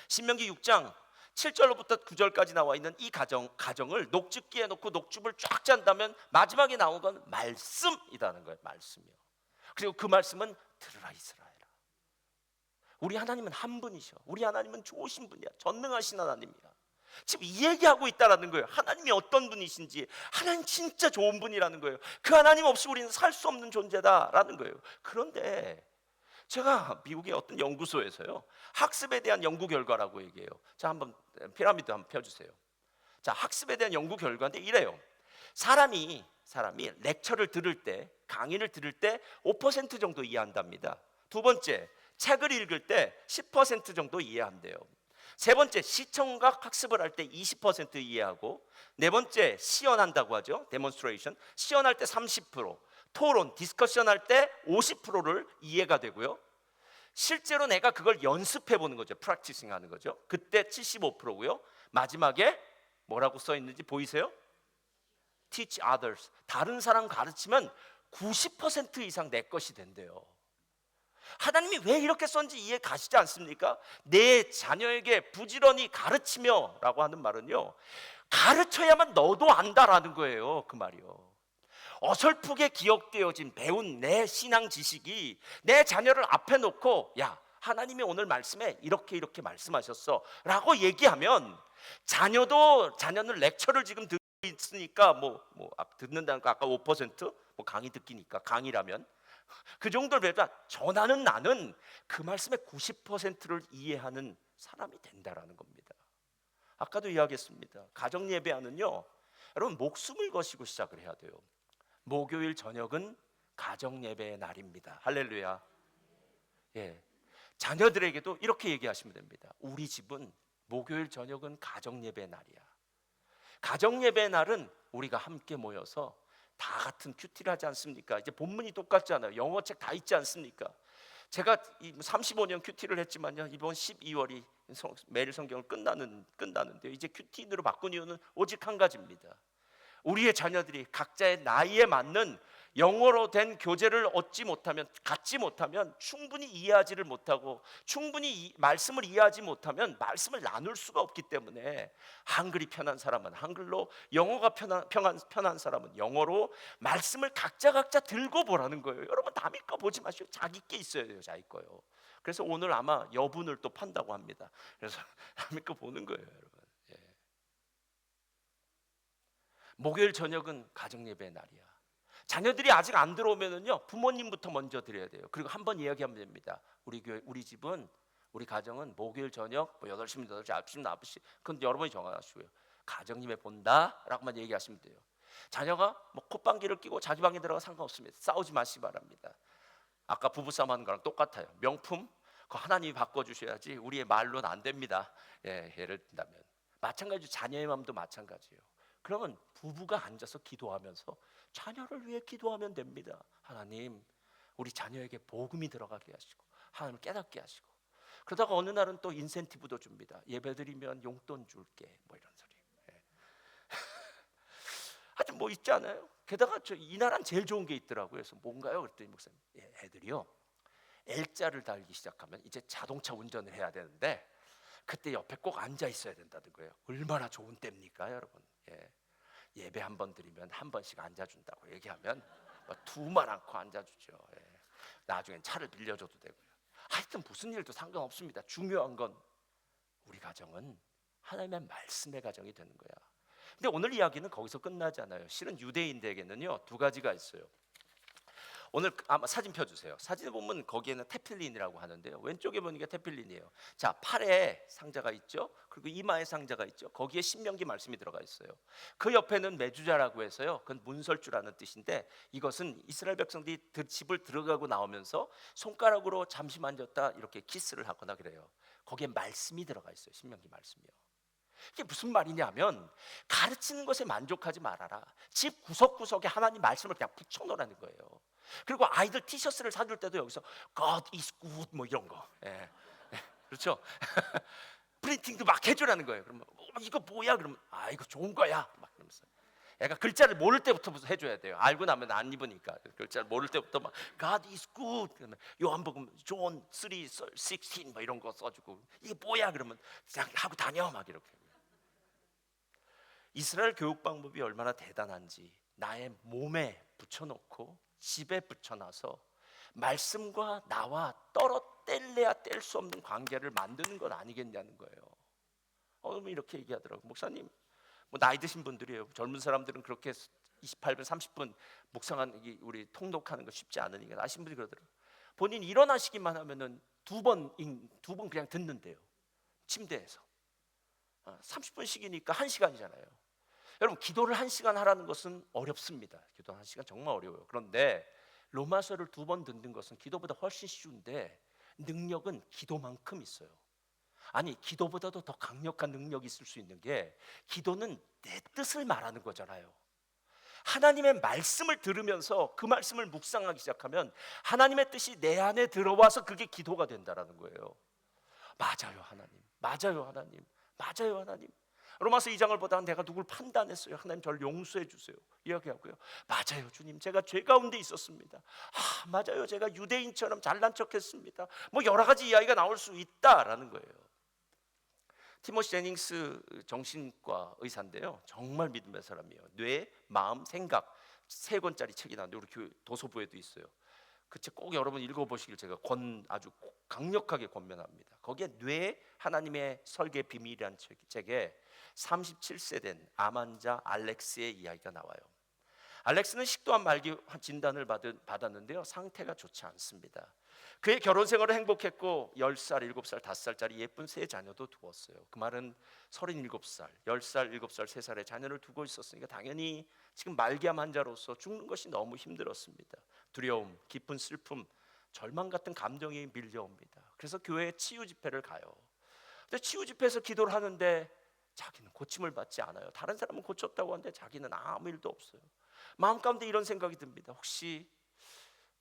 신명기 6장 7절로부터 9절까지 나와 있는 이 가정을 녹즙기에 넣고 녹즙을 쫙 짠다면 마지막에 나온 건 말씀이라는 거예요. 말씀이요. 그리고 그 말씀은 들으라 이스라엘아. 우리 하나님은 한 분이셔. 우리 하나님은 좋으신 분이야. 전능하신 하나님이야. 지금 이 얘기하고 있다라는 거예요. 하나님이 어떤 분이신지, 하나님 진짜 좋은 분이라는 거예요. 그 하나님 없이 우리는 살 수 없는 존재다라는 거예요. 그런데 제가 미국의 어떤 연구소에서요, 학습에 대한 연구 결과라고 얘기해요. 자, 한번 피라미드 한번 펴주세요. 자, 학습에 대한 연구 결과인데 이래요. 사람이 렉처를 들을 때, 강의를 들을 때 5% 정도 이해한답니다. 두 번째, 책을 읽을 때 10% 정도 이해한대요. 세 번째, 시청각 학습을 할 때 20% 이해하고, 네 번째, 시연한다고 하죠. 데몬스트레이션. 시연할 때 30%, 토론, 디스커션 할 때 50%를 이해가 되고요. 실제로 내가 그걸 연습해 보는 거죠. 프랙티싱 하는 거죠. 그때 75%고요. 마지막에 뭐라고 써 있는지 보이세요? Teach others. 다른 사람 가르치면 90% 이상 내 것이 된대요. 하나님이 왜 이렇게 썼는지 이해 가시지 않습니까? 내 자녀에게 부지런히 가르치며 라고 하는 말은요, 가르쳐야만 너도 안다라는 거예요. 그 말이요. 어설프게 기억되어진 배운 내 신앙 지식이 내 자녀를 앞에 놓고, 야, 하나님이 오늘 말씀에 이렇게 말씀하셨어 라고 얘기하면, 자녀는 렉처를 지금 듣고 있으니까 듣는다는 거 아까 5%, 강의 듣기니까, 강의라면 그 정도를 배우다 전하는 나는 그 말씀의 90%를 이해하는 사람이 된다라는 겁니다. 아까도 이야기했습니다. 가정 예배하는요, 여러분 목숨을 거시고 시작을 해야 돼요. 목요일 저녁은 가정 예배의 날입니다. 할렐루야. 예, 자녀들에게도 이렇게 얘기하시면 됩니다. 우리 집은 목요일 저녁은 가정 예배의 날이야. 가정 예배의 날은 우리가 함께 모여서 다 같은 큐티를 하지 않습니까? 이제 본문이 똑같잖아요. 영어책 다 있지 않습니까? 제가 35년 큐티를 했지만요, 이번 12월이 매일 성경을 끝나는데요, 이제 큐티로 바꾼 이유는 오직 한 가지입니다. 우리의 자녀들이 각자의 나이에 맞는 영어로 된 교재를 갖지 못하면 충분히 이해하지를 못하고, 충분히 말씀을 이해하지 못하면 말씀을 나눌 수가 없기 때문에, 한글이 편한 사람은 한글로, 영어가 편한 사람은 영어로 말씀을 각자 들고 보라는 거예요. 여러분, 남의 거 보지 마시고 자기 게 있어야 돼요. 자기 거요. 그래서 오늘 아마 여분을 또 판다고 합니다. 그래서 남의 거 보는 거예요, 여러분. 예. 목요일 저녁은 가정 예배의 날이야. 자녀들이 아직 안 들어오면은요, 부모님부터 먼저 드려야 돼요. 그리고 한번 이야기하면 됩니다. 우리 집은, 우리 가정은 목요일 저녁 8시면 8시, 9시면 9시. 그건 여러분이 정하시고요. 가정 예배 본다라고만 얘기하시면 돼요. 자녀가 콧방귀를 끼고 자기 방에 들어가 상관없습니다. 싸우지 마시기 바랍니다. 아까 부부싸움 하는 거랑 똑같아요. 명품 그거 하나님이 바꿔주셔야지 우리의 말로는 안 됩니다. 예, 예를 든다면 마찬가지로 자녀의 마음도 마찬가지예요. 그러면 부부가 앉아서 기도하면서 자녀를 위해 기도하면 됩니다. 하나님, 우리 자녀에게 복음이 들어가게 하시고 하나님을 깨닫게 하시고, 그러다가 어느 날은 또 인센티브도 줍니다. 예배드리면 용돈 줄게, 이런 소리. 예. 하여튼 있지 않아요? 게다가 이 나라는 제일 좋은 게 있더라고요. 그래서 뭔가요? 그랬더니 목사님, 애들이요, L자를 달기 시작하면 이제 자동차 운전을 해야 되는데 그때 옆에 꼭 앉아 있어야 된다는 거예요. 얼마나 좋은 때입니까, 여러분? 예배 한 번 드리면 한 번씩 앉아준다고 얘기하면 두말 않고 앉아주죠. 나중엔 차를 빌려줘도 되고요. 하여튼 무슨 일도 상관없습니다. 중요한 건 우리 가정은 하나님의 말씀의 가정이 되는 거야. 근데 오늘 이야기는 거기서 끝나지 않아요. 실은 유대인들에게는요, 두 가지가 있어요. 오늘 아마 사진 펴주세요. 사진을 보면 거기에는 테필린이라고 하는데요. 왼쪽에 보니까 테필린이에요. 자, 팔에 상자가 있죠. 그리고 이마에 상자가 있죠. 거기에 신명기 말씀이 들어가 있어요. 그 옆에는 메주자라고 해서요. 그건 문설주라는 뜻인데 이것은 이스라엘 백성들이 집을 들어가고 나오면서 손가락으로 잠시 만졌다 이렇게 키스를 하거나 그래요. 거기에 말씀이 들어가 있어요. 신명기 말씀이요. 이게 무슨 말이냐면 가르치는 것에 만족하지 말아라. 집 구석구석에 하나님 말씀을 그냥 붙여놓으라는 거예요. 그리고 아이들 티셔츠를 사줄 때도 여기서 God is good 뭐 이런 거, 그렇죠? 프린팅도 막 해주라는 거예요. 그러면 이거 뭐야? 그러면 이거 좋은 거야 막 그러면서 애가 글자를 모를 때부터 해줘야 돼요. 알고 나면 안 입으니까 글자를 모를 때부터 막 God is good 그러면 요한복음 존 3:16 뭐 이런 거 써주고 이게 뭐야? 그러면 그냥 하고 다녀 막 이렇게. 이스라엘 교육 방법이 얼마나 대단한지 나의 몸에 붙여놓고 집에 붙여놔서 말씀과 나와 뗄래야 뗄 수 없는 관계를 만드는 건 아니겠냐는 거예요. 그러면 이렇게 얘기하더라고. 목사님, 뭐 나이 드신 분들이에요. 젊은 사람들은 그렇게 28분, 30분 묵상하는 우리 통독하는 거 쉽지 않으니까 아신 분이 그러더라고요. 본인 일어나시기만 하면은 두 번 그냥 듣는데요. 침대에서 30분씩이니까 1시간이잖아요. 여러분 기도를 1시간 하라는 것은 어렵습니다. 기도 1시간 정말 어려워요. 그런데 로마서를 2번 듣는 것은 기도보다 훨씬 쉬운데 능력은 기도만큼 있어요. 아니 기도보다도 더 강력한 능력이 있을 수 있는 게 기도는 내 뜻을 말하는 거잖아요. 하나님의 말씀을 들으면서 그 말씀을 묵상하기 시작하면 하나님의 뜻이 내 안에 들어와서 그게 기도가 된다라는 거예요. 맞아요 하나님, 맞아요 하나님, 맞아요 하나님. 로마서 2장을 보다가 내가 누굴 판단했어요. 하나님 저를 용서해 주세요 이야기하고요. 맞아요 주님, 제가 죄 가운데 있었습니다. 맞아요, 제가 유대인처럼 잘난 척했습니다. 뭐 여러 가지 이야기가 나올 수 있다라는 거예요. 티모시 제닝스 정신과 의사인데요. 정말 믿음의 사람이에요. 뇌, 마음, 생각 3권짜리 책이 나왔는데 우리 교회 도서부에도 있어요. 그 책 꼭 여러분 읽어보시길 제가 아주 강력하게 권면합니다. 거기에 뇌 하나님의 설계 비밀이라는 책에 37세 된 암 환자 알렉스의 이야기가 나와요. 알렉스는 식도암 말기 진단을 받았는데요. 상태가 좋지 않습니다. 그의 결혼 생활은 행복했고 10살, 7살, 5살짜리 예쁜 3 자녀도 두었어요. 그 말은 37살, 10살, 7살, 3살의 자녀를 두고 있었으니까 당연히 지금 말기암 환자로서 죽는 것이 너무 힘들었습니다. 두려움, 깊은 슬픔, 절망 같은 감정이 밀려옵니다. 그래서 교회에 치유 집회를 가요. 근데 치유 집회에서 기도를 하는데 자기는 고침을 받지 않아요. 다른 사람은 고쳤다고 하는데 자기는 아무 일도 없어요. 마음 가운데 이런 생각이 듭니다. 혹시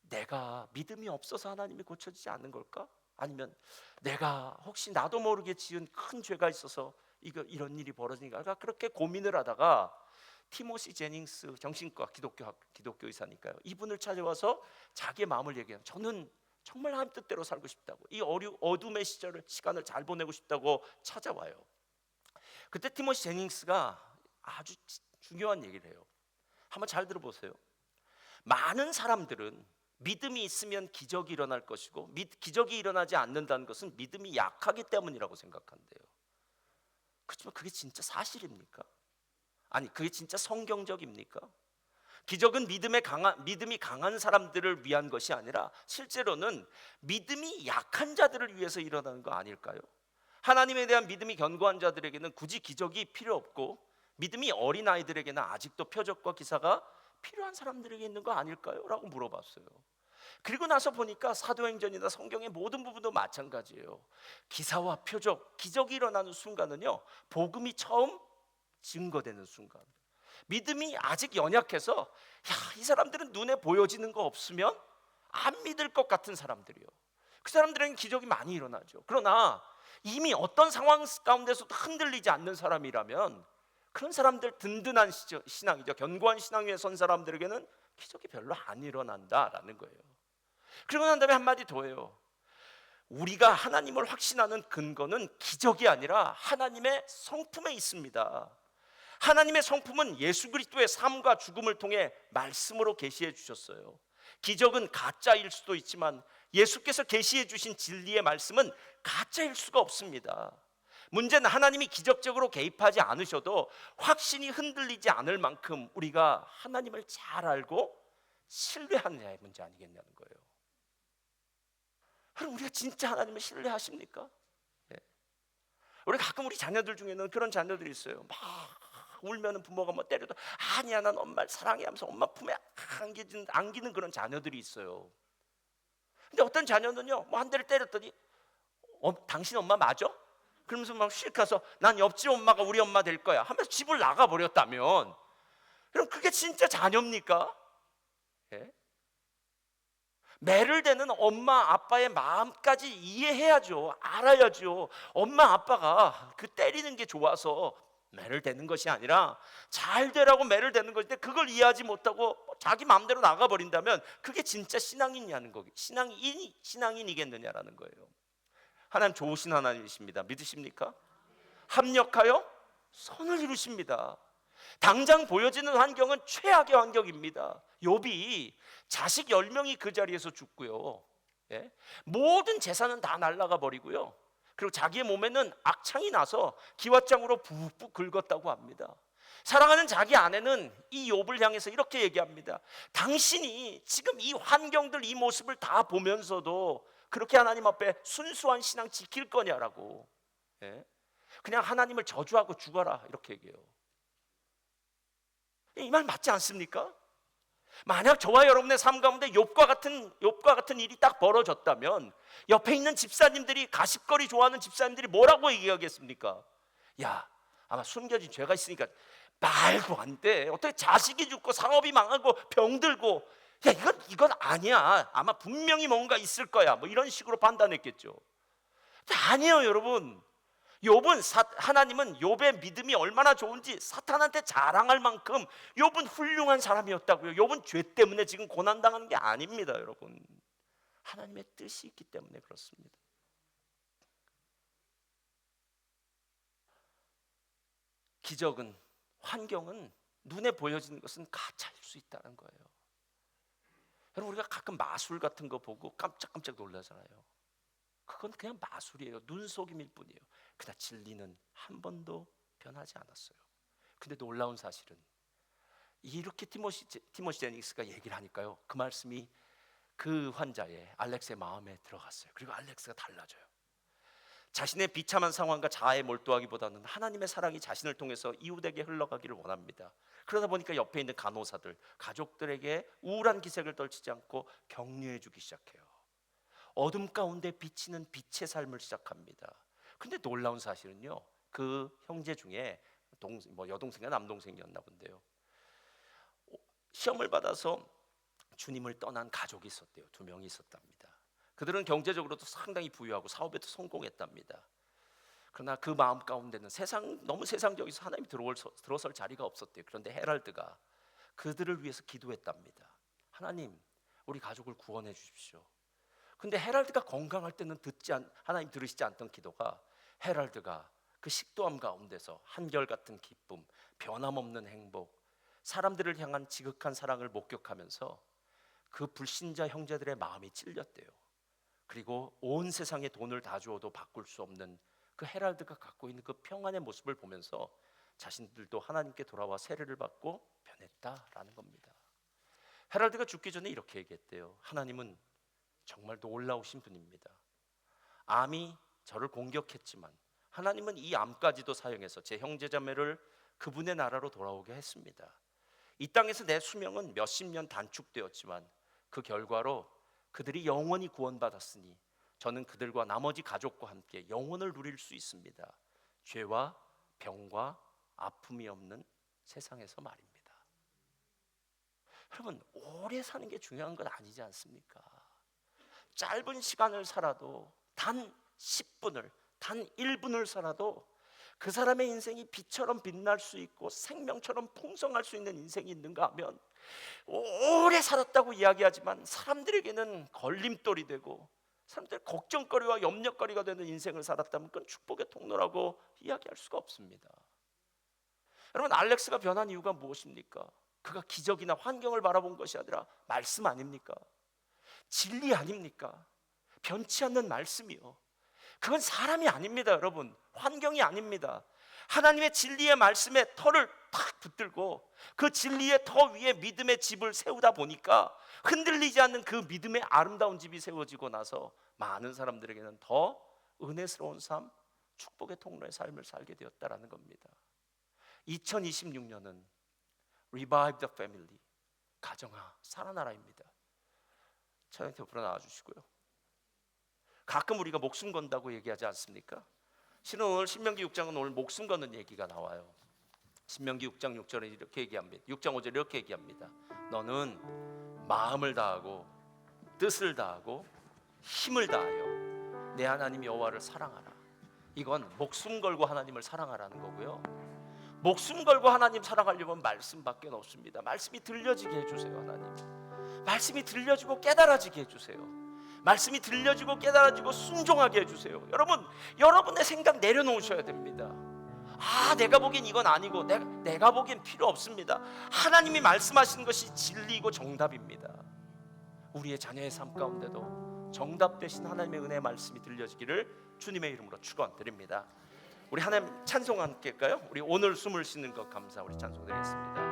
내가 믿음이 없어서 하나님이 고쳐지지 않는 걸까? 아니면 내가 혹시 나도 모르게 지은 큰 죄가 있어서 이런 일이 벌어지니까 그렇게 고민을 하다가 티모시 제닝스 정신과 기독교 의사니까요. 이분을 찾아와서 자기의 마음을 얘기해요. 저는 정말 하나님 뜻대로 살고 싶다고, 이 어둠의 시간을 잘 보내고 싶다고 찾아와요. 그때 티모시 제닝스가 아주 중요한 얘기를 해요. 한번 잘 들어보세요. 많은 사람들은 믿음이 있으면 기적이 일어날 것이고 기적이 일어나지 않는다는 것은 믿음이 약하기 때문이라고 생각한대요. 그렇지만 그게 진짜 사실입니까? 아니 그게 진짜 성경적입니까? 기적은 믿음이 강한 사람들을 위한 것이 아니라 실제로는 믿음이 약한 자들을 위해서 일어나는 거 아닐까요? 하나님에 대한 믿음이 견고한 자들에게는 굳이 기적이 필요 없고 믿음이 어린 아이들에게는 아직도 표적과 기사가 필요한 사람들에게 있는 거 아닐까요? 라고 물어봤어요. 그리고 나서 보니까 사도행전이나 성경의 모든 부분도 마찬가지예요. 기사와 표적, 기적이 일어나는 순간은요, 복음이 처음 증거되는 순간. 믿음이 아직 연약해서 이 사람들은 눈에 보여지는 거 없으면 안 믿을 것 같은 사람들이요. 그 사람들에게는 기적이 많이 일어나죠. 그러나 이미 어떤 상황 가운데서도 흔들리지 않는 사람이라면 그런 사람들 든든한 신앙이죠. 견고한 신앙 위에 선 사람들에게는 기적이 별로 안 일어난다라는 거예요. 그리고 난 다음에 한마디 더 해요. 우리가 하나님을 확신하는 근거는 기적이 아니라 하나님의 성품에 있습니다. 하나님의 성품은 예수 그리스도의 삶과 죽음을 통해 말씀으로 계시해 주셨어요. 기적은 가짜일 수도 있지만 예수께서 계시해 주신 진리의 말씀은 가짜일 수가 없습니다. 문제는 하나님이 기적적으로 개입하지 않으셔도 확신이 흔들리지 않을 만큼 우리가 하나님을 잘 알고 신뢰하느냐의 문제 아니겠냐는 거예요. 그럼 우리가 진짜 하나님을 신뢰하십니까? 예. 우리 가끔 우리 자녀들 중에는 그런 자녀들이 있어요. 막 울면은 부모가 뭐 때려도 아니야 난 엄마를 사랑해 하면서 엄마 품에 안기는 그런 자녀들이 있어요. 근데 어떤 자녀는요, 뭐 한 대를 때렸더니 당신 엄마 맞아? 그러면서 막 씩 가서 난 옆집 엄마가 우리 엄마 될 거야 하면서 집을 나가버렸다면, 그럼 그게 진짜 자녀입니까? 예? 매를 대는 엄마 아빠의 마음까지 이해해야죠. 알아야죠. 엄마 아빠가 그 때리는 게 좋아서 매를 대는 것이 아니라 잘 되라고 매를 대는 것인데, 그걸 이해하지 못하고 자기 마음대로 나가버린다면 그게 진짜 신앙이냐는 거기, 신앙인이겠느냐라는 거예요. 하나님 좋으신 하나님이십니다. 믿으십니까? 합력하여 선을 이루십니다. 당장 보여지는 환경은 최악의 환경입니다. 욥이 자식 10명이 그 자리에서 죽고요, 예? 모든 재산은 다 날아가 버리고요, 그리고 자기의 몸에는 악창이 나서 기왓장으로 푹푹 긁었다고 합니다. 사랑하는 자기 아내는 이 욥을 향해서 이렇게 얘기합니다. 당신이 지금 이 환경들, 이 모습을 다 보면서도 그렇게 하나님 앞에 순수한 신앙 지킬 거냐라고. 예? 그냥 하나님을 저주하고 죽어라, 이렇게 얘기해요. 이 말 맞지 않습니까? 만약 저와 여러분의 삶 가운데 욥과 같은 일이 딱 벌어졌다면 옆에 있는 집사님들이, 가십거리 좋아하는 집사님들이 뭐라고 얘기하겠습니까? 야, 아마 숨겨진 죄가 있으니까 말도 안 돼. 어떻게 자식이 죽고 상업이 망하고 병들고, 야 이건 아니야. 아마 분명히 뭔가 있을 거야. 뭐 이런 식으로 판단했겠죠. 아니에요, 여러분. 하나님은 욥의 믿음이 얼마나 좋은지 사탄한테 자랑할 만큼 욥은 훌륭한 사람이었다고요. 욥은 죄 때문에 지금 고난당하는 게 아닙니다, 여러분. 하나님의 뜻이 있기 때문에 그렇습니다. 기적은, 환경은, 눈에 보여지는 것은 가짜일 수 있다는 거예요. 여러분, 우리가 가끔 마술 같은 거 보고 깜짝깜짝 놀라잖아요. 그건 그냥 마술이에요. 눈속임일 뿐이에요. 그러나 진리는 한 번도 변하지 않았어요. 근데 놀라운 사실은 이렇게 티모시 제닉스가 얘기를 하니까요, 그 말씀이 그 환자의 알렉스의 마음에 들어갔어요. 그리고 알렉스가 달라져요. 자신의 비참한 상황과 자아에 몰두하기보다는 하나님의 사랑이 자신을 통해서 이웃에게 흘러가기를 원합니다. 그러다 보니까 옆에 있는 간호사들, 가족들에게 우울한 기색을 떨치지 않고 격려해 주기 시작해요. 어둠 가운데 비치는 빛의 삶을 시작합니다. 근데 놀라운 사실은요, 그 형제 중에 여동생과 남동생이었나 본데요, 시험을 받아서 주님을 떠난 가족이 있었대요. 2명이 있었답니다. 그들은 경제적으로도 상당히 부유하고 사업에도 성공했답니다. 그러나 그 마음 가운데는 너무 세상적이서 하나님이 들어설 자리가 없었대요. 그런데 헤랄드가 그들을 위해서 기도했답니다. 하나님, 우리 가족을 구원해 주십시오. 근데 헤랄드가 건강할 때는 하나님 들으시지 않던 기도가, 헤랄드가 그 식도암 가운데서 한결같은 기쁨, 변함없는 행복, 사람들을 향한 지극한 사랑을 목격하면서 그 불신자 형제들의 마음이 찔렸대요. 그리고 온 세상에 돈을 다 주어도 바꿀 수 없는 그 헤랄드가 갖고 있는 그 평안의 모습을 보면서 자신들도 하나님께 돌아와 세례를 받고 변했다라는 겁니다. 헤랄드가 죽기 전에 이렇게 얘기했대요. 하나님은 정말 놀라우신 분입니다. 암이 저를 공격했지만 하나님은 이 암까지도 사용해서 제 형제자매를 그분의 나라로 돌아오게 했습니다. 이 땅에서 내 수명은 몇십 년 단축되었지만 그 결과로 그들이 영원히 구원받았으니 저는 그들과 나머지 가족과 함께 영원을 누릴 수 있습니다. 죄와 병과 아픔이 없는 세상에서 말입니다. 여러분, 오래 사는 게 중요한 건 아니지 않습니까? 짧은 시간을 살아도, 단 10분을, 단 1분을 살아도 그 사람의 인생이 빛처럼 빛날 수 있고 생명처럼 풍성할 수 있는 인생이 있는가 하면, 오래 살았다고 이야기하지만 사람들에게는 걸림돌이 되고 사람들의 걱정거리와 염려거리가 되는 인생을 살았다면 그건 축복의 통로라고 이야기할 수가 없습니다. 여러분, 알렉스가 변한 이유가 무엇입니까? 그가 기적이나 환경을 바라본 것이 아니라 말씀 아닙니까? 진리 아닙니까? 변치 않는 말씀이요. 그건 사람이 아닙니다, 여러분. 환경이 아닙니다. 하나님의 진리의 말씀에 털을 탁 붙들고 그 진리의 터 위에 믿음의 집을 세우다 보니까 흔들리지 않는 그 믿음의 아름다운 집이 세워지고 나서 많은 사람들에게는 더 은혜스러운 삶, 축복의 통로의 삶을 살게 되었다라는 겁니다. 2026년은 Revive the Family, 가정아 살아나라입니다. 차영태 옆으로 나와주시고요. 가끔 우리가 목숨 건다고 얘기하지 않습니까? 실은 오늘 신명기 6장은 오늘 목숨 거는 얘기가 나와요. 신명기 6장 6절에 이렇게 얘기합니다. 6장 5절에 이렇게 얘기합니다. 너는 마음을 다하고 뜻을 다하고 힘을 다하여 내 하나님 여호와를 사랑하라. 이건 목숨 걸고 하나님을 사랑하라는 거고요. 목숨 걸고 하나님 사랑하려면 말씀밖에 없습니다. 말씀이 들려지게 해주세요. 하나님 말씀이 들려지고 깨달아지게 해주세요. 말씀이 들려지고 깨달아지고 순종하게 해주세요. 여러분, 여러분의 생각 내려놓으셔야 됩니다. 내가 보기엔 이건 아니고 내가 보기엔 필요 없습니다. 하나님이 말씀하시는 것이 진리이고 정답입니다. 우리의 자녀의 삶 가운데도 정답 되신 하나님의 은혜의 말씀이 들려지기를 주님의 이름으로 축원드립니다. 우리 하나님 찬송 함께 할까요? 우리 오늘 숨을 쉬는 것 감사 우리 찬송 드리겠습니다.